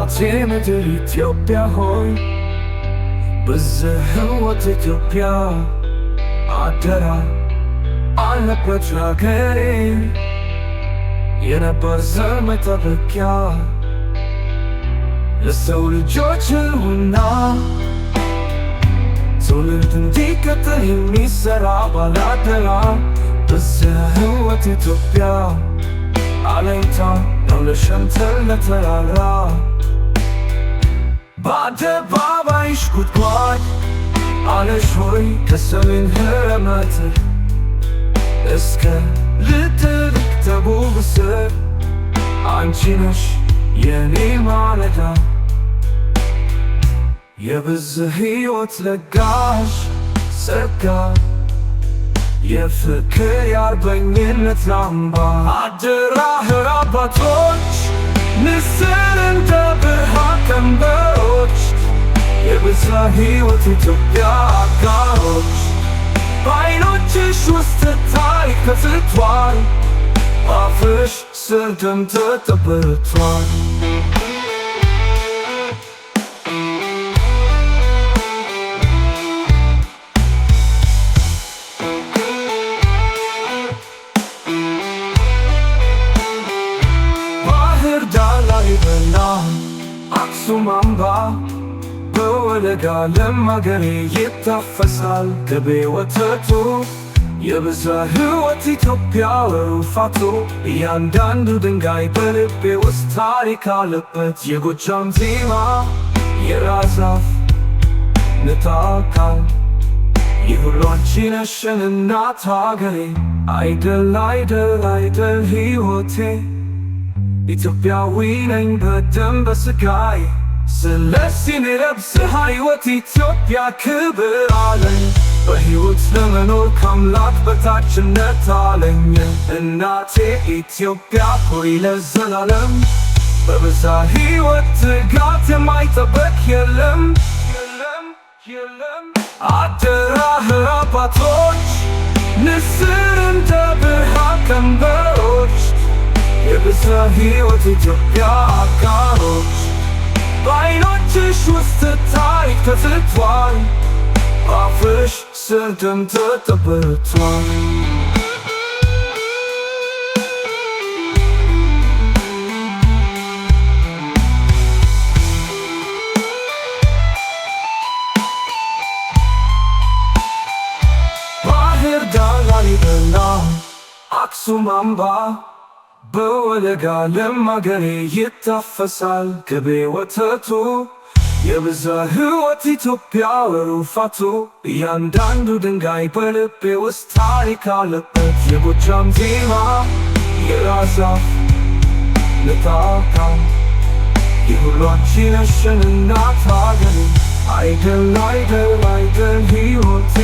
እናቴ ምድር ኢትዮጵያ ሆይ በዚህ ሕይወት ኢትዮጵያ አደራ አለበት ሀገሬ የነበር ዘር መጠበቂያ ለሰው ልጆች ሕልውና ትውልድ እንዲቀጥል የሚሠራ ባላደራ በዚህ ሕይወት ኢትዮጵያ አለኝታ ነው ለሸምተል ለተራራ በአደባባይሽ ጉድጓድ አለሽ ሆይ ከሰሜን ህረመትር እስከ ልጥልቅ ደቡብ ስር አንቺ ነሽ የኔ ማለዳ የብዝህ ሕይወት ለጋሽ ጸጋ የፍቅር የአርበኝነት አምባ አደራህ አባቶች ንስር እንደ ብርሃን ቀንበሮች የብዝህ ሕይወት ኢትዮጵያ አጋሮች በዓይኖችሽ ውስጥ ታሪክ ተጽፏል በአፍሽ ስር ደም ተጠብቷል ላሊበላ አክሱም አምባ በወለጋ ለም አገሬ ይታፈሳል ቅቤ ወተቱ የብዝህ ሕይወት ኢትዮጵያ ወሩፋቱ እያንዳንዱ ድንጋይ በልቤ ውስጥ ታሪክ አለበት የጎጃም ዜማ የራስ አፍ ንታካል ይህ ሁሉ አንቺ ነሽ እናት ሀገሬ አይደል አይደል አይደል ሕይወቴ ኢትዮጵያዊ ነኝ በደም በሥጋዬ ስለዚህ የብዝህ ሕይወት ኢትዮጵያ ክብር አለኝ በሕይወት ለመኖር ከአምላክ በታችነት አለኝ እናቴ ኢትዮጵያ ሆይ ለዘላለም በብዝህ ሕይወት ትጋት የማይጠበቅ የለም አደራህ አባቶች ንስር እንደ ብርሃን ቀንበሮች የብዝህ ሕይወት ኢትዮጵያ አጋሮች በዓይኖችሽ ውስጥ ታሪክ ተጽፏል በአፍሽ ስር ደም ተጠብቷል ባህር ዳር ላሊበላ አክሱም አምባ በወለጋ ለም አገሬ ይታፈሳል ቅቤ ወተቱ የብዝህ ሕይወት ኢትዮጵያ ወሩፋቱ እያንዳንዱ ድንጋይ በልቤ ውስጥ ታሪክ አለበት የጎጃም ዜማ የራስ አፍ ንታካል ይህ ሁሉ አንቺ ነሽ እናት ሀገሬ አይደል አይደል አይደል ሕይወቴ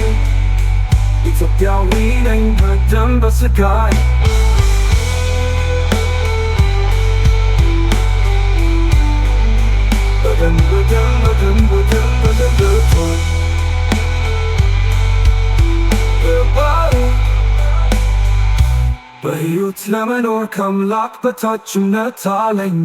ኢትዮጵያዊ ነኝ በደም በሥጋዬ በሕይወት ለመኖር ከአምላክ በታችነት አለኝ